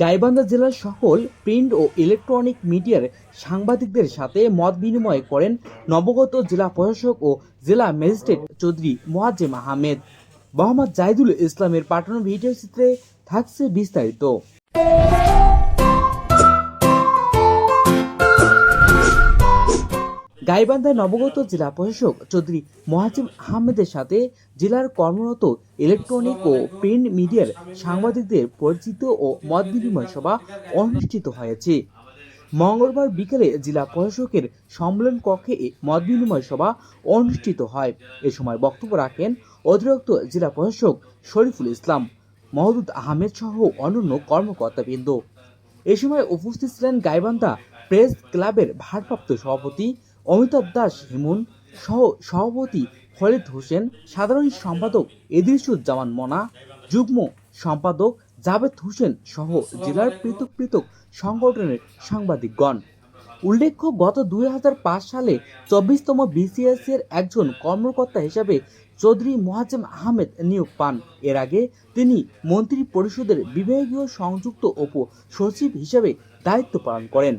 গাইবান্ধা জেলার সকল প্রিন্ট ও ইলেকট্রনিক মিডিয়ার সাংবাদিকদের সাথে মত বিনিময় করেন নবাগত জেলা প্রশাসক ও জেলা ম্যাজিস্ট্রেট চৌধুরী মোয়াজ্জেম আহমেদ। মোহাম্মদ জাহিদুল ইসলামের পাঠানো ভিডিও চিত্রে থাকছে বিস্তারিত। গাইবান্ধায় নবাগত জেলা প্রশাসক চৌধুরী মোয়াজ্জেম আহমেদের সাথে জেলার কর্মরত ইলেকট্রনিক ও প্রিন্ট মিডিয়ার সাংবাদিকদের পরিচিত ও মত বিনিময় সভা অনুষ্ঠিত হয়েছে। মঙ্গলবার বিকেলে জেলা প্রশাসকের সম্মেলন কক্ষে এই মত বিনিময় সভা অনুষ্ঠিত হয়। এ সময় বক্তব্য রাখেন অতিরিক্ত জেলা প্রশাসক শরীফুল ইসলাম, মওদুদ আহমেদ সহ অন্যান্য কর্মকর্তাবৃন্দ। এ সময় উপস্থিত ছিলেন গাইবান্ধা প্রেস ক্লাবের ভারপ্রাপ্ত সভাপতি অমিতাভ দাস হিমুন, সহ সভাপতি খালিদ হোসেন, সাধারণ সম্পাদক ইদ্রিসুজ্জামান মনা, যুগ্ম সম্পাদক জাভেদ হোসেন সহ জেলার পৃথক পৃথক সংগঠনের সাংবাদিকগণ। উল্লেখ্য, গত 2005 সালে 24তম বিসিএস এর একজন কর্মকর্তা হিসাবে চৌধুরী মোয়াজ্জেম আহমেদ নিয়োগ পান। এর আগে তিনি মন্ত্রী পরিষদের বিভাগীয় সংযুক্ত উপ সচিব হিসাবে দায়িত্ব পালন করেন।